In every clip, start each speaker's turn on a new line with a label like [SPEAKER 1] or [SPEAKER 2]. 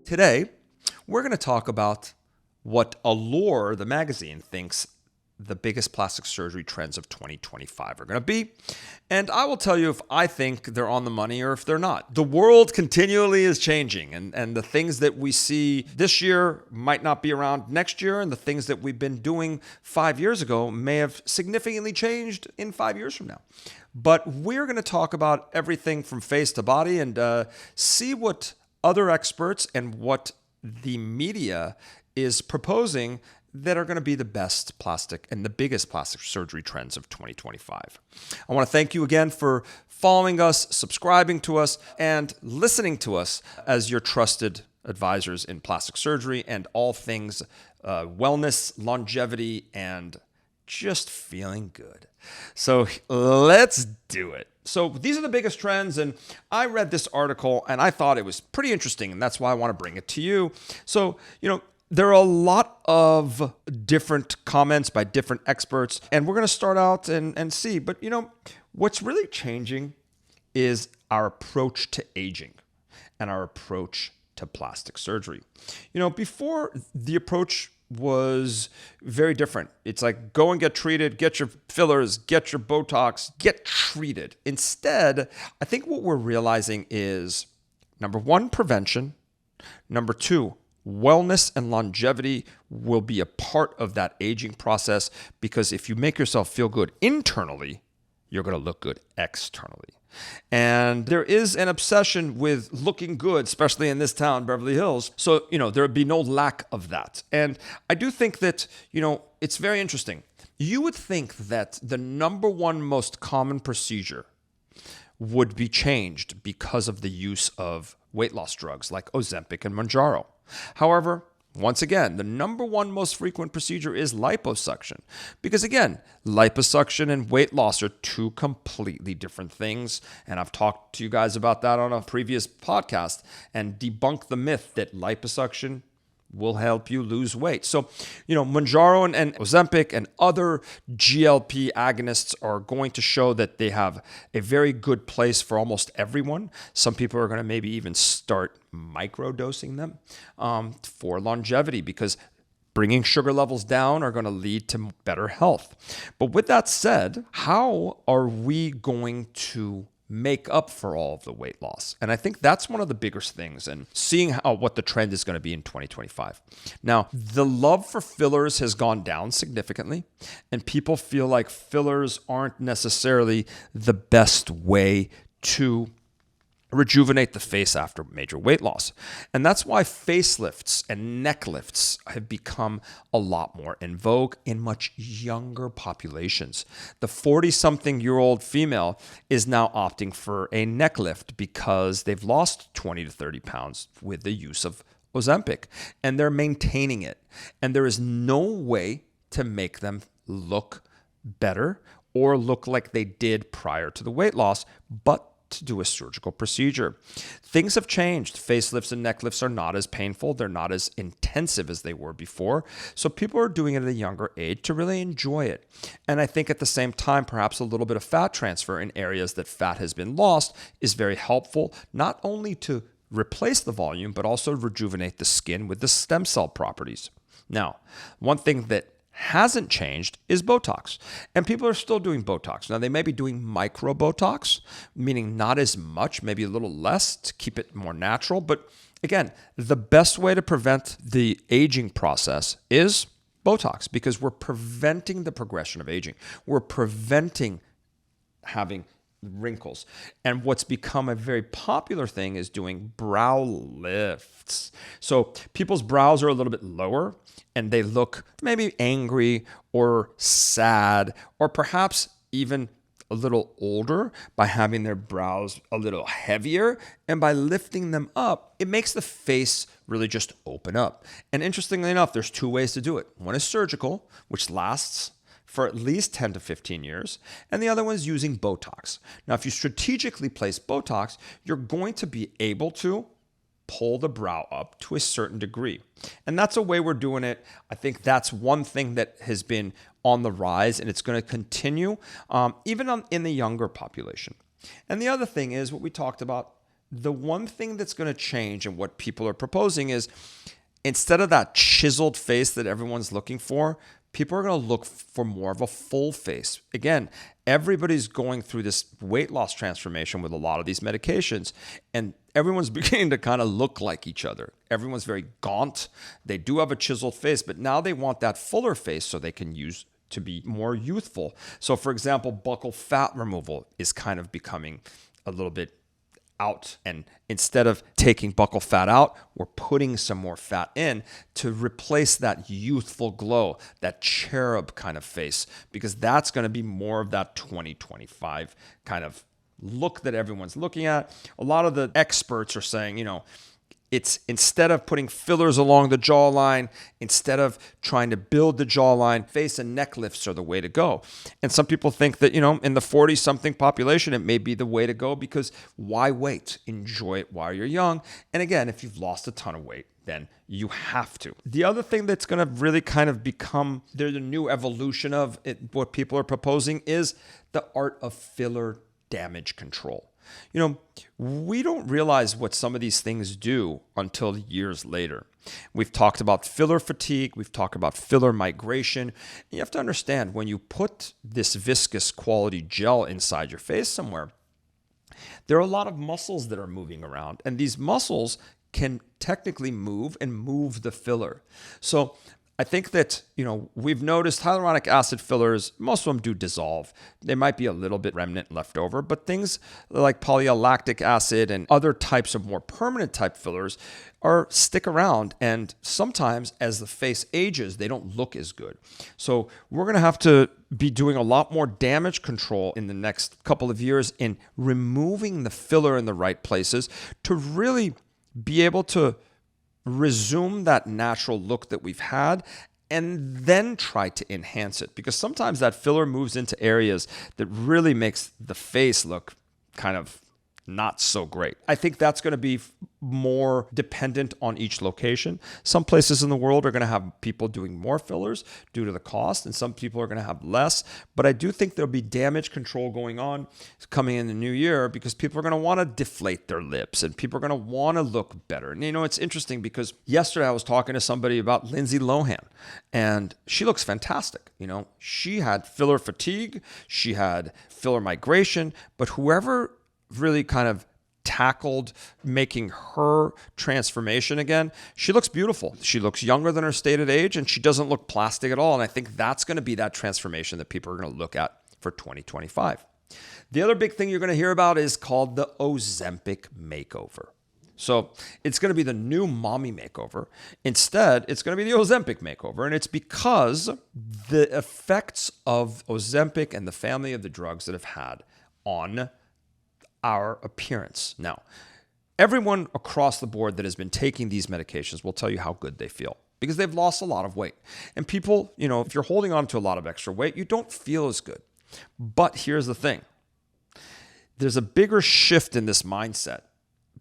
[SPEAKER 1] Today, we're going to talk about what Allure, the magazine, thinks the biggest plastic surgery trends of 2025 are going to be. And I will tell you if I think they're on the money or if they're not. The world continually is changing, and the things that we see this year might not be around next year, and the things that we've been doing 5 years ago may have significantly changed in 5 years from now. But we're going to talk about everything from face to body and see what other experts and what the media is proposing that are going to be the best plastic and the biggest plastic surgery trends of 2025. I want to thank you again for following us, subscribing to us, and listening to us as your trusted advisors in plastic surgery and all things wellness, longevity, and just feeling good. So let's do it. So these are the biggest trends, and I read this article and I thought it was pretty interesting, and that's why I want to bring it to you. So, there are a lot of different comments by different experts, and we're going to start out and see. But, what's really changing is our approach to aging and our approach to plastic surgery. Before, the approach was very different. It's like, go and get treated, get your fillers, get your Botox, get treated. Instead, I think what we're realizing is, number one, prevention. Number two, wellness and longevity will be a part of that aging process, because if you make yourself feel good internally, you're going to look good externally. And there is an obsession with looking good, especially in this town, Beverly Hills. So, there would be no lack of that. And I do think that, it's very interesting. You would think that the number one most common procedure would be changed because of the use of weight loss drugs like Ozempic and Mounjaro. However, once again, the number one most frequent procedure is liposuction, because again, liposuction and weight loss are two completely different things. And I've talked to you guys about that on a previous podcast and debunked the myth that liposuction will help you lose weight. So, Mounjaro and Ozempic and other GLP agonists are going to show that they have a very good place for almost everyone. Some people are going to maybe even start microdosing them for longevity, because bringing sugar levels down are going to lead to better health. But with that said, how are we going to make up for all of the weight loss? And I think that's one of the biggest things, and seeing what the trend is going to be in 2025. Now, the love for fillers has gone down significantly, and people feel like fillers aren't necessarily the best way to rejuvenate the face after major weight loss. And that's why facelifts and neck lifts have become a lot more in vogue in much younger populations. The 40-something-year-old female is now opting for a neck lift because they've lost 20 to 30 pounds with the use of Ozempic, and they're maintaining it. And there is no way to make them look better or look like they did prior to the weight loss, but to do a surgical procedure. Things have changed. Facelifts and neck lifts are not as painful. They're not as intensive as they were before. So people are doing it at a younger age to really enjoy it. And I think at the same time, perhaps a little bit of fat transfer in areas that fat has been lost is very helpful, not only to replace the volume, but also rejuvenate the skin with the stem cell properties. Now, one thing that hasn't changed is Botox. And people are still doing Botox. Now, they may be doing micro Botox, meaning not as much, maybe a little less to keep it more natural. But again, the best way to prevent the aging process is Botox, because we're preventing the progression of aging. We're preventing having wrinkles. And what's become a very popular thing is doing brow lifts. So people's brows are a little bit lower and they look maybe angry or sad, or perhaps even a little older by having their brows a little heavier. And by lifting them up, it makes the face really just open up. And interestingly enough, there's two ways to do it. One is surgical, which lasts for at least 10 to 15 years, and the other one is using Botox. Now, if you strategically place Botox, you're going to be able to pull the brow up to a certain degree. And that's a way we're doing it. I think that's one thing that has been on the rise, and it's going to continue even in the younger population. And the other thing is what we talked about, the one thing that's going to change and what people are proposing is instead of that chiseled face that everyone's looking for, people are going to look for more of a full face. Again, everybody's going through this weight loss transformation with a lot of these medications, and everyone's beginning to kind of look like each other. Everyone's very gaunt. They do have a chiseled face, but now they want that fuller face so they can use to be more youthful. So for example, buccal fat removal is kind of becoming a little bit out. And instead of taking buccal fat out, we're putting some more fat in to replace that youthful glow, that cherub kind of face, because that's going to be more of that 2025 kind of look that everyone's looking at. A lot of the experts are saying, it's instead of putting fillers along the jawline, instead of trying to build the jawline, face and neck lifts are the way to go. And some people think that, in the 40-something population, it may be the way to go because why wait? Enjoy it while you're young. And again, if you've lost a ton of weight, then you have to. The other thing that's going to really kind of become the new evolution of it, what people are proposing is the art of filler damage control. We don't realize what some of these things do until years later. We've talked about filler fatigue. We've talked about filler migration. You have to understand when you put this viscous quality gel inside your face somewhere, there are a lot of muscles that are moving around, and these muscles can technically move and move the filler. So I think that, we've noticed hyaluronic acid fillers, most of them do dissolve. There might be a little bit remnant left over, but things like polylactic acid and other types of more permanent type fillers stick around. And sometimes as the face ages, they don't look as good. So we're going to have to be doing a lot more damage control in the next couple of years in removing the filler in the right places to really be able to resume that natural look that we've had and then try to enhance it, because sometimes that filler moves into areas that really makes the face look kind of not so great. I think that's going to be more dependent on each location. Some places in the world are going to have people doing more fillers due to the cost, and some people are going to have less. But I do think there'll be damage control going on coming in the new year because people are going to want to deflate their lips and people are going to want to look better. And it's interesting because yesterday I was talking to somebody about Lindsay Lohan, and she looks fantastic. She had filler fatigue, she had filler migration, but whoever really kind of tackled making her transformation again, she looks beautiful. She looks younger than her stated age, and she doesn't look plastic at all. And I think that's going to be that transformation that people are going to look at for 2025. The other big thing you're going to hear about is called the Ozempic Makeover. So it's going to be the new mommy makeover. Instead, it's going to be the Ozempic Makeover. And it's because the effects of Ozempic and the family of the drugs that have had on our appearance. Now, everyone across the board that has been taking these medications will tell you how good they feel because they've lost a lot of weight. And people, if you're holding on to a lot of extra weight, you don't feel as good. But here's the thing. There's a bigger shift in this mindset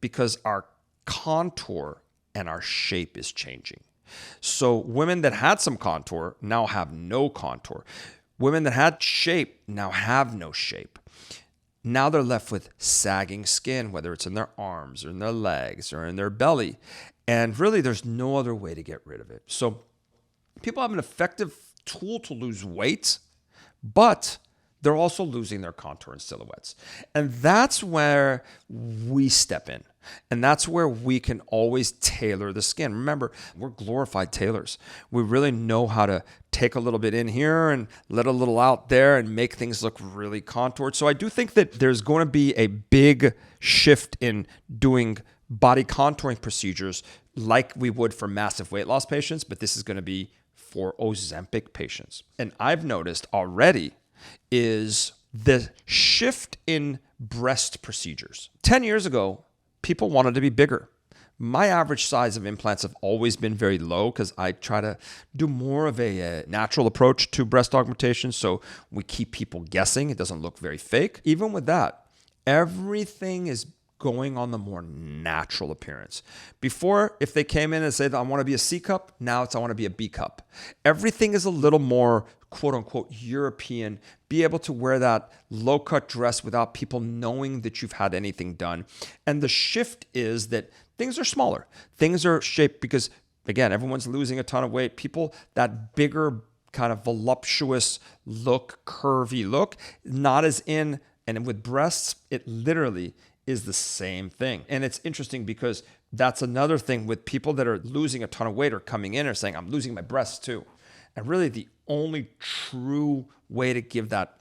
[SPEAKER 1] because our contour and our shape is changing. So women that had some contour now have no contour. Women that had shape now have no shape. Now they're left with sagging skin, whether it's in their arms or in their legs or in their belly. And really, there's no other way to get rid of it. So people have an effective tool to lose weight, but they're also losing their contour and silhouettes. And that's where we step in. And that's where we can always tailor the skin. Remember, we're glorified tailors. We really know how to take a little bit in here and let a little out there and make things look really contoured. So I do think that there's going to be a big shift in doing body contouring procedures like we would for massive weight loss patients, but this is going to be for Ozempic patients. And I've noticed already is the shift in breast procedures. 10 years ago, people wanted to be bigger. My average size of implants have always been very low because I try to do more of a natural approach to breast augmentation. So we keep people guessing. It doesn't look very fake. Even with that, everything is going on the more natural appearance. Before, if they came in and said, I want to be a C cup, now it's I want to be a B cup. Everything is a little more quote unquote European. Be able to wear that low cut dress without people knowing that you've had anything done. And the shift is that things are smaller. Things are shaped because, again, everyone's losing a ton of weight. People, that bigger kind of voluptuous look, curvy look, not as in. And with breasts, it literally is the same thing. And it's interesting because that's another thing with people that are losing a ton of weight or coming in or saying, I'm losing my breasts too. And really the only true way to give that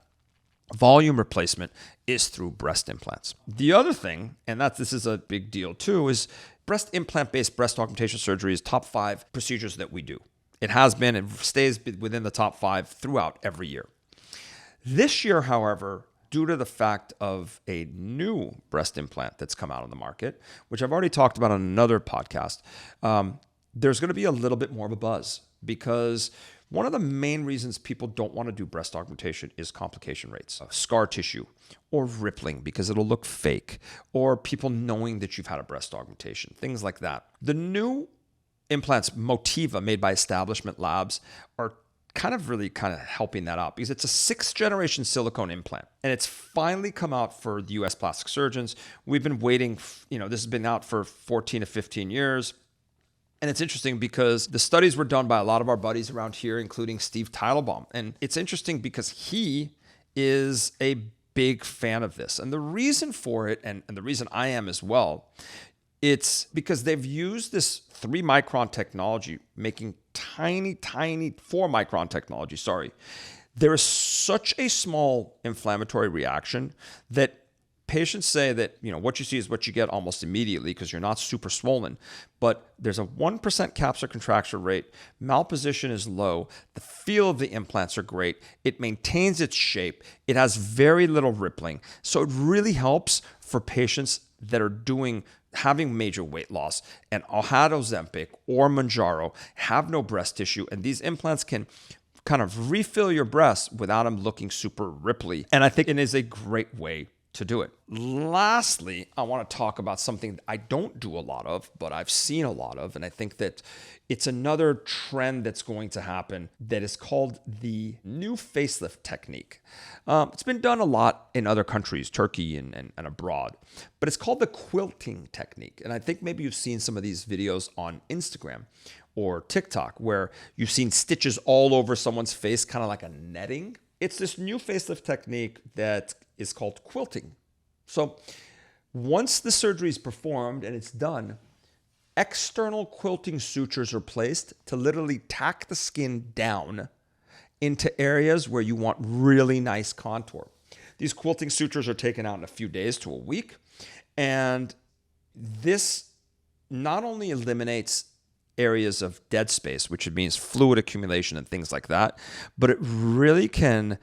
[SPEAKER 1] volume replacement is through breast implants. The other thing, and this is a big deal too, is breast implant-based breast augmentation surgery is top 5 procedures that we do. It has been and stays within the top 5 throughout every year. This year, however, due to the fact of a new breast implant that's come out on the market, which I've already talked about on another podcast, there's going to be a little bit more of a buzz because one of the main reasons people don't want to do breast augmentation is complication rates, scar tissue, or rippling because it'll look fake, or people knowing that you've had a breast augmentation, things like that. The new implants, Motiva, made by Establishment Labs, are kind of helping that out because it's a 6th generation silicone implant and it's finally come out for the US plastic surgeons. We've been waiting, this has been out for 14 to 15 years. And it's interesting because the studies were done by a lot of our buddies around here, including Steve Teitelbaum. And it's interesting because he is a big fan of this. And the reason for it, and the reason I am as well, it's because they've used this 3-micron technology, making tiny, 4-micron technology, There is such a small inflammatory reaction that patients say that, what you see is what you get almost immediately because you're not super swollen. But there's a 1% capsular contracture rate. Malposition is low. The feel of the implants are great. It maintains its shape. It has very little rippling. So it really helps for patients that are having major weight loss and had Ozempic or Mounjaro, have no breast tissue, and these implants can kind of refill your breasts without them looking super ripply. And I think it is a great way to do it. Lastly, I want to talk about something I don't do a lot of, but I've seen a lot of, and I think that it's another trend that's going to happen that is called the new facelift technique. It's been done a lot in other countries, Turkey and abroad, but it's called the quilting technique. And I think maybe you've seen some of these videos on Instagram or TikTok where you've seen stitches all over someone's face, kind of like a netting. It's this new facelift technique that is called quilting. So once the surgery is performed and it's done, external quilting sutures are placed to literally tack the skin down into areas where you want really nice contour. These quilting sutures are taken out in a few days to a week. And this not only eliminates areas of dead space, which means fluid accumulation and things like that, but it really can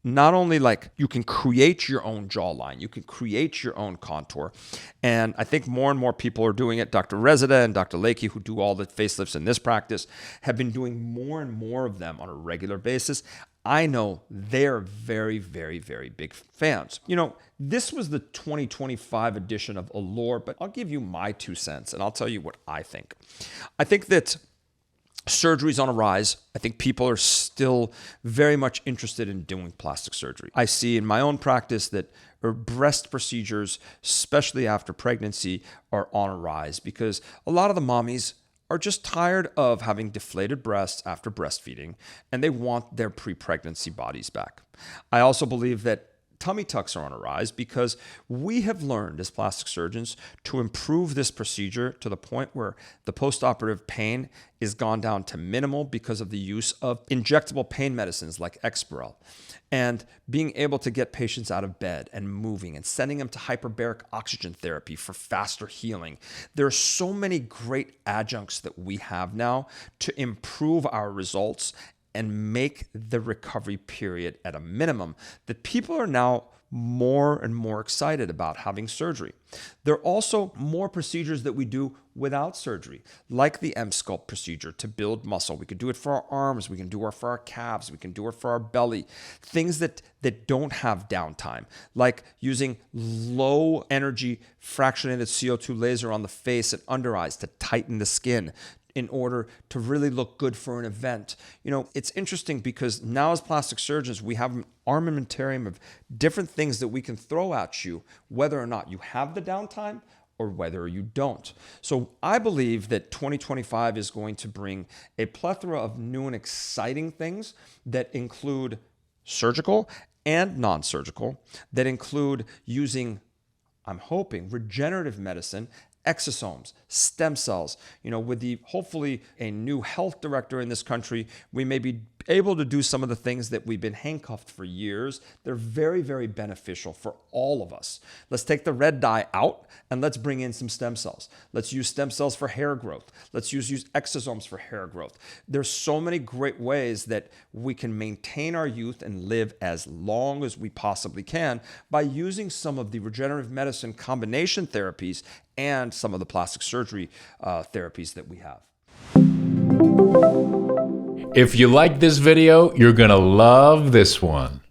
[SPEAKER 1] not only you can create your own jawline, you can create your own contour. And I think more and more people are doing it. Dr. Reseda and Dr. Layke, who do all the facelifts in this practice, have been doing more and more of them on a regular basis. I know they're very, very, very big fans. This was the 2025 edition of Allure, but I'll give you my 2 cents and I'll tell you what I think. I think that surgery's on a rise. I think people are still very much interested in doing plastic surgery. I see in my own practice that breast procedures, especially after pregnancy, are on a rise because a lot of the mommies are just tired of having deflated breasts after breastfeeding, and they want their pre-pregnancy bodies back. I also believe that tummy tucks are on a rise because we have learned as plastic surgeons to improve this procedure to the point where the postoperative pain is gone down to minimal because of the use of injectable pain medicines like Exparel, and being able to get patients out of bed and moving and sending them to hyperbaric oxygen therapy for faster healing. There are so many great adjuncts that we have now to improve our results and make the recovery period at a minimum that people are now more and more excited about having surgery. There are also more procedures that we do without surgery, like the M-Sculpt procedure to build muscle. We can do it for our arms, we can do it for our calves, we can do it for our belly. Things that don't have downtime, like using low energy fractionated CO2 laser on the face and under eyes to tighten the skin in order to really look good for an event. You know, it's interesting because now as plastic surgeons, we have an armamentarium of different things that we can throw at you, whether or not you have the downtime or whether you don't. So I believe that 2025 is going to bring a plethora of new and exciting things that include surgical and non-surgical, that include using, I'm hoping, regenerative medicine, exosomes, stem cells. You know, with the hopefully a new health director in this country, we may be able to do some of the things that we've been handcuffed for years. They're very, very beneficial for all of us. Let's take the red dye out and let's bring in some stem cells. Let's use stem cells for hair growth. Let's use exosomes for hair growth. There's so many great ways that we can maintain our youth and live as long as we possibly can by using some of the regenerative medicine combination therapies and some of the plastic surgery therapies that we have.
[SPEAKER 2] If you like this video, you're gonna love this one.